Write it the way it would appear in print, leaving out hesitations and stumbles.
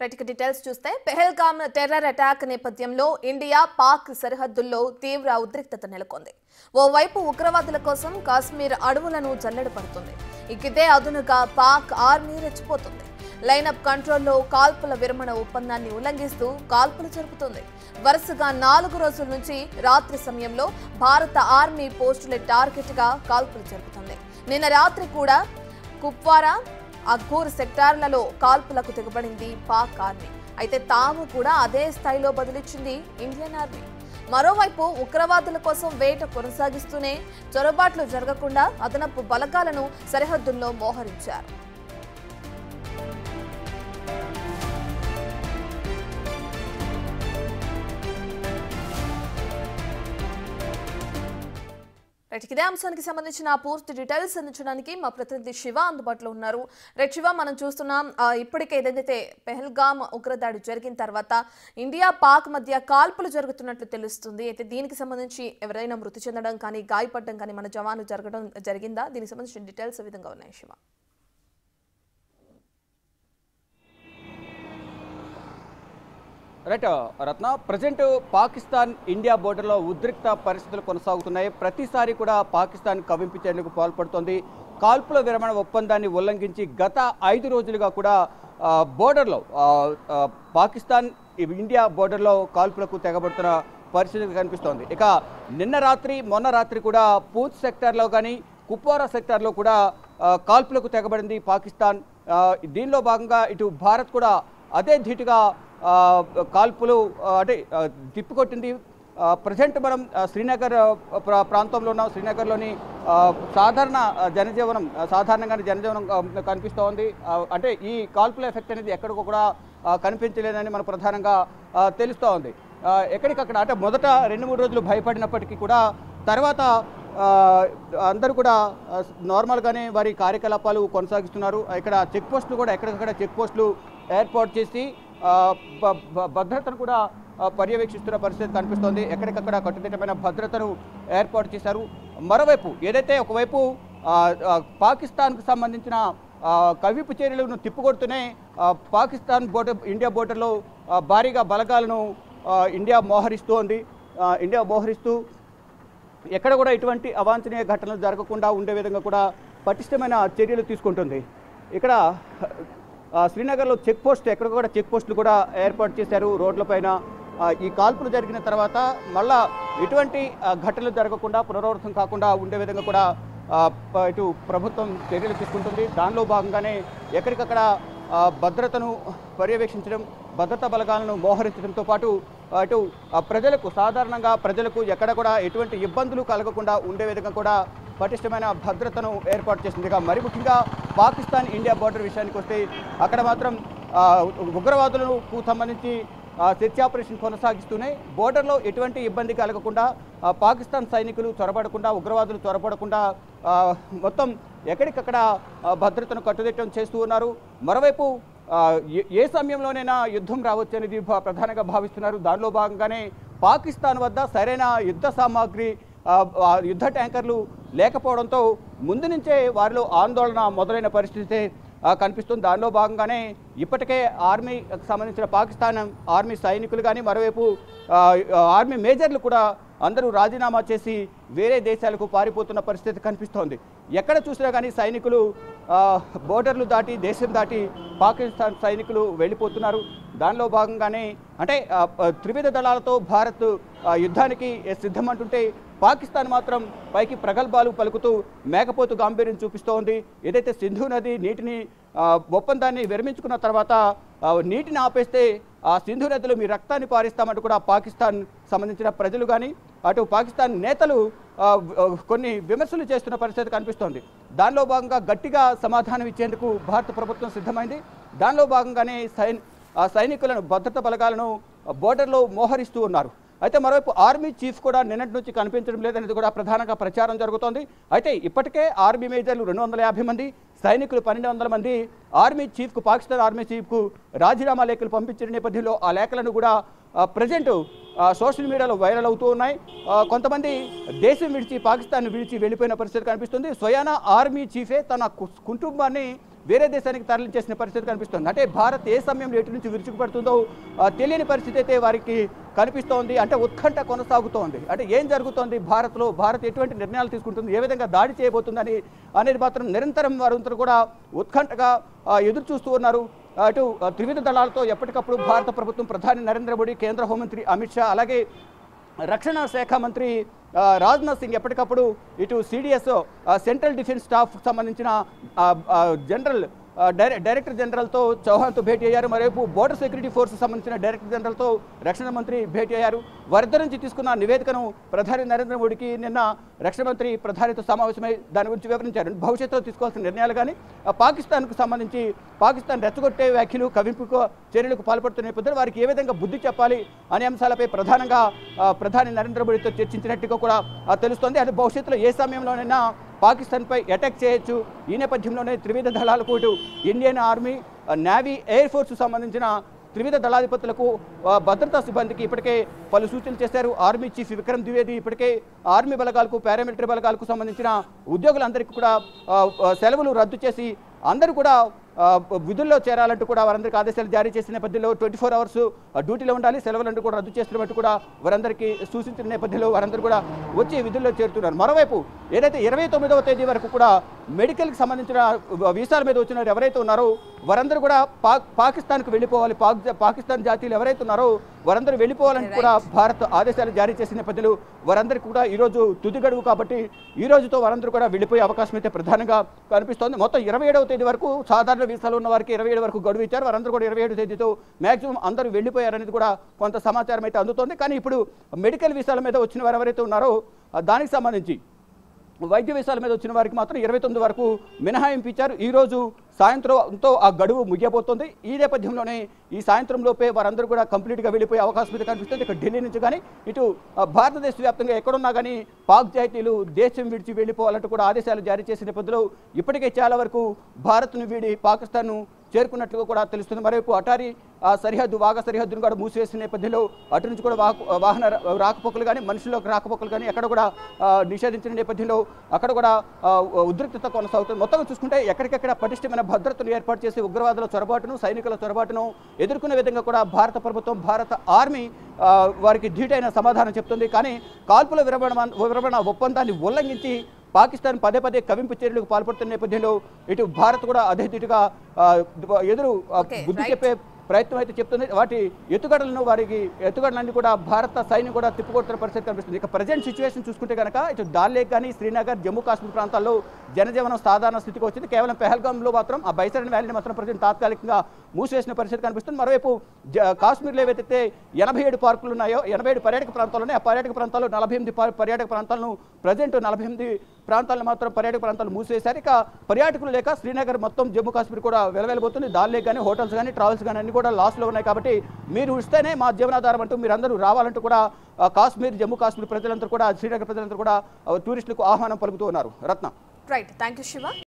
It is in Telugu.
రైట్ డీటెయిల్స్ చూస్తే పెహల్గామ్ టెర్రర్ అటాక్ నేపథ్యంలో ఇండియా పాక్ సరిహద్దుల్లో తీవ్ర ఉద్రిక్తత నెలకొంది. ఓవైపు ఉగ్రవాదుల కోసం కాశ్మీర్ అడవులను జల్లెడ పడుతుంది. ఇదే అదునుగా పాక్ ఆర్మీ రెచ్చిపోతుంది. లైనప్ కంట్రోల్లో కాల్పుల విరమణ ఒప్పందాన్ని ఉల్లంఘిస్తూ కాల్పులు జరుపుతుంది. వరుసగా 4 రోజుల నుంచి రాత్రి సమయంలో భారత ఆర్మీ పోస్టుల టార్గెట్ గా కాల్పులు జరుపుతుంది. నిన్న రాత్రి కూడా కుప్వారా అఘూర్ సెక్టార్లలో కాల్పులకు తెగబడింది పాక్ ఆర్మీ. అయితే తాము కూడా అదే స్థాయిలో బదిలిచ్చింది ఇండియన్ ఆర్మీ. మరోవైపు ఉగ్రవాదుల కోసం వేట కొనసాగిస్తూనే చొరబాట్లు జరగకుండా అదనపు బలగాలను సరిహద్దుల్లో మోహరించారు. ఇదే అంశానికి సంబంధించిన పూర్తి డీటెయిల్స్ అందించడానికి మా ప్రతినిధి శివ అందుబాటులో ఉన్నారు. శివ, మనం చూస్తున్నాం ఇప్పటికే ఏదైతే పెహల్గామ్ ఉగ్రదాడి జరిగిన తర్వాత ఇండియా పాక్ మధ్య కాల్పులు జరుగుతున్నట్లు తెలుస్తుంది. అయితే దీనికి సంబంధించి ఎవరైనా మృతి చెందడం కానీ గాయపడడం కానీ మన జవాను జరిగిందా? దీనికి సంబంధించిన డీటెయిల్స్ ఏ విధంగా ఉన్నాయి శివ? రైట్ రత్న, ప్రజెంట్ పాకిస్తాన్ ఇండియా బోర్డర్లో ఉద్రిక్త పరిస్థితులు కొనసాగుతున్నాయి. ప్రతిసారి కూడా పాకిస్తాన్ కవ్వింపించేందుకు పాల్పడుతోంది. కాల్పుల విరమణ ఒప్పందాన్ని ఉల్లంఘించి గత 5 రోజులుగా కూడా బోర్డర్లో పాకిస్తాన్ ఇండియా బోర్డర్లో కాల్పులకు తెగబడుతున్న పరిస్థితి కనిపిస్తోంది. ఇక నిన్న రాత్రి మొన్న రాత్రి కూడా పూంచ్ సెక్టార్లో కానీ కుప్వారా సెక్టార్లో కూడా కాల్పులకు తెగబడింది పాకిస్తాన్. దీనిలో భాగంగా ఇటు భారత్ కూడా అదే ధీటుగా కాల్పులు అంటే తిప్పికొట్టింది. ప్రజెంట్ మనం శ్రీనగర్ ప్రాంతంలో ఉన్నాం. శ్రీనగర్లోని సాధారణంగానే జనజీవనం కనిపిస్తూ ఉంది. అంటే ఈ కాల్పుల ఎఫెక్ట్ అనేది ఎక్కడికో కూడా కనిపించలేదని మనకు ప్రధానంగా తెలుస్తూ ఉంది. ఎక్కడికక్కడ అంటే మొదట 2-3 రోజులు భయపడినప్పటికీ కూడా తర్వాత అందరూ కూడా నార్మల్గానే వారి కార్యకలాపాలు కొనసాగిస్తున్నారు. ఇక్కడ చెక్ పోస్టులు కూడా ఎక్కడికక్కడ చెక్ పోస్టులు ఏర్పాటు చేసి భద్రతను కూడా పర్యవేక్షిస్తున్న పరిస్థితి కనిపిస్తోంది. ఎక్కడికక్కడ కట్టుదిట్టమైన భద్రతను ఏర్పాటు చేశారు. మరోవైపు ఏదైతే ఒకవైపు పాకిస్తాన్కు సంబంధించిన కవ్వింపు చర్యలను తిప్పుకొడుతూనే పాకిస్తాన్ ఇండియా బోర్డర్లో భారీగా బలగాలను ఇండియా మోహరిస్తూ ఎక్కడ కూడా ఇటువంటి అవాంఛనీయ ఘటనలు జరగకుండా ఉండే విధంగా కూడా పటిష్టమైన చర్యలు తీసుకుంటుంది. ఇక్కడ శ్రీనగర్లో ఎక్కడ కూడా చెక్ పోస్టులు కూడా ఏర్పాటు చేశారు రోడ్లపైన. ఈ కాల్పులు జరిగిన తర్వాత మళ్ళా ఎటువంటి ఘటనలు జరగకుండా పునరావృతం కాకుండా ఉండే విధంగా కూడా ఇటు ప్రభుత్వం చర్యలు తీసుకుంటుంది. దానిలో భాగంగానే ఎక్కడికక్కడ భద్రతను పర్యవేక్షించడం, భద్రతా బలగాలను మోహరించడంతో పాటు అటు సాధారణంగా ప్రజలకు ఎక్కడ కూడా ఎటువంటి ఇబ్బందులు కలగకుండా ఉండే విధంగా కూడా పటిష్టమైన భద్రతను ఏర్పాటు చేసింది. మరి ముఖ్యంగా పాకిస్తాన్ ఇండియా బోర్డర్ విషయానికి వస్తే అక్కడ మాత్రం ఉగ్రవాదులకు సంబంధించి సెర్చ్ ఆపరేషన్ కొనసాగిస్తూనే బోర్డర్లో ఎటువంటి ఇబ్బంది కలగకుండా పాకిస్తాన్ సైనికులు చొరబడకుండా, ఉగ్రవాదులు చొరబడకుండా మొత్తం ఎక్కడికక్కడ భద్రతను కట్టుదిట్టం చేస్తూ ఉన్నారు. మరోవైపు ఏ సమయంలోనైనా యుద్ధం రావచ్చు అనేది ప్రధానంగా భావిస్తున్నారు. దానిలో భాగంగానే పాకిస్తాన్ వద్ద సరైన యుద్ధ సామాగ్రి, యుద్ధ ట్యాంకర్లు లేకపోవడంతో ముందు నుంచే వారిలో ఆందోళన మొదలైన పరిస్థితి కనిపిస్తుంది. దానిలో భాగంగానే ఇప్పటికే ఆర్మీకి సంబంధించిన పాకిస్తాన్ ఆర్మీ సైనికులు కానీ మరోవైపు ఆర్మీ మేజర్లు కూడా అందరూ రాజీనామా చేసి వేరే దేశాలకు పారిపోతున్న పరిస్థితి కనిపిస్తోంది. ఎక్కడ చూసినా కానీ సైనికులు బోర్డర్లు దాటి, దేశం దాటి పాకిస్తాన్ సైనికులు వెళ్ళిపోతున్నారు. దానిలో భాగంగానే అంటే త్రివిధ దళాలతో భారత్ యుద్ధానికి సిద్ధమంటుంటే పాకిస్తాన్ మాత్రం పైకి ప్రగల్భాలు పలుకుతూ మేకపోతు గాంభీర్యం చూపిస్తోంది. ఏదైతే సింధు నది నీటిని ఒప్పందాన్ని విరమించుకున్న తర్వాత నీటిని ఆపేస్తే ఆ సింధు నదిలో మీ రక్తాన్ని పారిస్తామంటూ కూడా పాకిస్తాన్ సంబంధించిన ప్రజలు కానీ అటు పాకిస్తాన్ నేతలు కొన్ని విమర్శలు చేస్తున్న పరిస్థితి కనిపిస్తోంది. దానిలో భాగంగా గట్టిగా సమాధానం ఇచ్చేందుకు భారత ప్రభుత్వం సిద్ధమైంది. దానిలో భాగంగానే సైనికులను, భద్రతా బలగాలను బోర్డర్లో మోహరిస్తూ ఉన్నారు. అయితే మరోవైపు ఆర్మీ చీఫ్ కూడా నిన్నటి నుంచి కనిపించడం లేదనేది కూడా ప్రధానంగా ప్రచారం జరుగుతోంది. అయితే ఇప్పటికే ఆర్మీ మేజర్లు 250 మంది, సైనికులు 1200 మంది పాకిస్తాన్ ఆర్మీ చీఫ్కు రాజీనామా లేఖలు పంపించిన నేపథ్యంలో ఆ లేఖలను కూడా ప్రజెంట్ సోషల్ మీడియాలో వైరల్ అవుతూ ఉన్నాయి. కొంతమంది దేశం విడిచి, పాకిస్తాన్ విడిచి వెళ్ళిపోయిన పరిస్థితి కనిపిస్తుంది. స్వయానా ఆర్మీ చీఫే తన కుటుంబాన్ని వేరే దేశానికి తరలించేసిన పరిస్థితి కనిపిస్తుంది. అంటే భారత్ ఏ సమయంలో ఎటు నుంచి విరుచుకుపడుతుందో తెలియని పరిస్థితి అయితే వారికి కనిపిస్తోంది. అంటే ఉత్కంఠ కొనసాగుతోంది. అంటే ఏం జరుగుతోంది భారత్లో, భారత్ ఎటువంటి నిర్ణయాలు తీసుకుంటుంది, ఏ విధంగా దాడి చేయబోతుందని అనేది మాత్రం నిరంతరం వారంతా కూడా ఉత్కంఠగా ఎదురు చూస్తూ ఉన్నారు. అటు త్రివిధ దళాలతో ఎప్పటికప్పుడు భారత ప్రభుత్వం ప్రధాని నరేంద్ర మోడీ, కేంద్ర హోంమంత్రి అమిత్ షా, అలాగే రక్షణ శాఖ మంత్రి రాజ్నాథ్ సింగ్ ఎప్పటికప్పుడు ఇటు సిడిఎస్ సెంట్రల్ డిఫెన్స్ స్టాఫ్ సంబంధించిన జనరల్ డైరెక్టర్ జనరల్తో చౌహాన్తో భేటీ అయ్యారు. మరోవైపు బోర్డర్ సెక్యూరిటీ ఫోర్స్ సంబంధించిన డైరెక్టర్ జనరల్తో రక్షణ మంత్రి భేటీ అయ్యారు. వారిద్దరి నుంచి తీసుకున్న నివేదికను ప్రధాని నరేంద్ర మోడీకి నిన్న రక్షణ మంత్రి ప్రధానితో సమావేశమై దాని గురించి వివరించారు. భవిష్యత్తులో తీసుకోవాల్సిన నిర్ణయాలు కానీ పాకిస్తాన్కు సంబంధించి పాకిస్తాన్ రెచ్చగొట్టే వ్యాఖ్యలు, కవింపు చర్యలకు పాల్పడుతున్న నేపథ్యంలో వారికి ఏ విధంగా బుద్ధి చెప్పాలి అనే అంశాలపై ప్రధానంగా ప్రధాని నరేంద్ర మోడీతో చర్చించినట్టుగా కూడా తెలుస్తోంది. అది భవిష్యత్తులో ఏ సమయంలోనైనా పాకిస్తాన్పై అటాక్ చేయొచ్చు. ఈ నేపథ్యంలోనే త్రివిధ దళాలకు ఇటు Indian army, navy, air force సంబంధించిన త్రివిధ దళాధిపతులకు భద్రతా సిబ్బందికి ఇప్పటికే పలు సూచనలు చేశారు. ఆర్మీ చీఫ్ విక్రమ్ ద్వివేది ఇప్పటికే ఆర్మీ బలగాలకు, పారామిలిటరీ బలగాలకు సంబంధించిన ఉద్యోగులందరికీ కూడా సెలవులు రద్దు చేసి అందరూ కూడా విధుల్లో చేరాలంటూ కూడా వారందరికీ ఆదేశాలు జారీ చేసిన నేపథ్యంలో 24 hours డ్యూటీలో ఉండాలి, సెలవులంటూ కూడా రద్దు చేస్తున్నట్టు కూడా వారందరికీ సూచించిన నేపథ్యంలో వారందరూ కూడా వచ్చి విధుల్లో చేరుతున్నారు. మరోవైపు ఏదైతే 29వ తేదీ వరకు కూడా మెడికల్కి సంబంధించిన వీసాల మీద వచ్చిన ఎవరైతే ఉన్నారో వారందరూ కూడా పాకిస్తాన్కు వెళ్ళిపోవాలి. పాకిస్తాన్ జాతీయులు ఎవరైతే ఉన్నారో వారందరూ వెళ్ళిపోవాలని కూడా భారత్ ఆదేశాలు జారీ చేసిన నేపథ్యంలో వారందరికీ కూడా ఈరోజు తుది గడువు కాబట్టి ఈ రోజుతో వారందరూ కూడా వెళ్ళిపోయే అవకాశం అయితే ప్రధానంగా కనిపిస్తోంది. మొత్తం 27వ తేదీ వరకు సాధారణ వీసాలు ఉన్న వారికి 27 వరకు గడువు ఇచ్చారు. వారందరూ కూడా 27వ తేదీతో మ్యాక్సిమం అందరూ వెళ్ళిపోయారనేది కూడా కొంత సమాచారం అయితే అందుతోంది. కానీ ఇప్పుడు మెడికల్ వీసాల మీద వచ్చిన వారు ఎవరైతే ఉన్నారో దానికి సంబంధించి వైద్య వీసాల మీద వచ్చిన వారికి మాత్రం 29 వరకు మినహాయింపు ఇచ్చారు. ఈరోజు సాయంత్రంతో ఆ గడువు ముగియబోతోంది. ఈ నేపథ్యంలోనే ఈ సాయంత్రం లోపే వారందరూ కూడా కంప్లీట్గా వెళ్ళిపోయే అవకాశం అయితే కనిపిస్తుంది. ఇక్కడ ఢిల్లీ నుంచి కానీ ఇటు భారతదేశ వ్యాప్తంగా ఎక్కడున్నా కానీ పాక్ జాతీయులు దేశం విడిచి వెళ్ళిపోవాలంటూ కూడా ఆదేశాలు జారీ చేసిన నేపథ్యంలో ఇప్పటికే చాలా వరకు భారత్ను వీడి పాకిస్తాన్ను చేరుకున్నట్లుగా కూడా తెలుస్తుంది. మరోవైపు అటారీ సరిహద్దు, వాఘా సరిహద్దును కూడా మూసివేసిన నేపథ్యంలో అటు నుంచి కూడా వాహన రాకపోకలు కానీ మనుషుల్లోకి రాకపోకలు కానీ ఎక్కడ కూడా నిషేధించిన నేపథ్యంలో అక్కడ కూడా ఉద్రిక్తత కొనసాగుతుంది. మొత్తం చూసుకుంటే ఎక్కడికెక్కడ పటిష్టమైన భద్రతను ఏర్పాటు చేసి ఉగ్రవాదుల చొరబాటును, సైనికుల చొరబాటును ఎదుర్కొనే విధంగా కూడా భారత ప్రభుత్వం, భారత ఆర్మీ వారికి ధీటైన సమాధానం చెప్తుంది. కానీ కాల్పుల విరమణ ఒప్పందాన్ని ఉల్లంఘించి పాకిస్తాన్ పదే పదే కవింపు చర్యలకు పాల్పడుతున్న నేపథ్యంలో ఇటు భారత్ కూడా అదే ధీటుగా ఎదురు బుద్ధి చెప్పే ప్రయత్నం అయితే చెప్తుంది. వాటి ఎత్తుగడలన్నీ కూడా భారత సైన్యం కూడా తిప్పుకొడుతున్న పరిస్థితి కనిపిస్తుంది. ఇక ప్రజెంట్ సిచ్యువేషన్ చూసుకుంటే కనుక ఇటు దాల్ లేక్ కానీ, శ్రీనగర్, జమ్మూ కాశ్మీర్ ప్రాంతాల్లో జనజీవనం సాధారణ స్థితికి వచ్చింది. కేవలం పెహల్గాంలో మాత్రం ఆ బైసరన్ వ్యాలీని మాత్రం ప్రజెంట్ తాత్కాలికంగా మూసివేసిన పరిస్థితి కనిపిస్తుంది. మరోవైపు కాశ్మీర్లో ఏవైతే 87 పార్కులు ఉన్నాయో, 87 పర్యాటక ప్రాంతాలు ఉన్నాయి. ఆ పర్యాటక ప్రాంతాల్లో 48 పర్యాటక ప్రాంతాలను ప్రజెంట్ 48 ప్రాంతాలను మాత్రం పర్యాటక ప్రాంతాలు మూసివేశారు. ఇక పర్యాటకులు లేక శ్రీనగర్ మొత్తం జమ్మూ కాశ్మీర్ కూడా వెలవెలబోతుంది. దాల్ లేక్ కానీ, హోటల్స్ కానీ, ట్రావెల్స్ కానీ అన్ని కూడా లాస్లో ఉన్నాయి. కాబట్టి మీరు ఇస్తేనే మా జీవనాధారం అంటూ మీరందరూ రావాలంటూ కూడా కాశ్మీర్, జమ్మూ కాశ్మీర్ ప్రజలందరూ కూడా, శ్రీనగర్ ప్రజలందరూ కూడా టూరిస్టులకు ఆహ్వానం పలుకుతూ ఉన్నారు. Ratna. Right, thank you Shiva.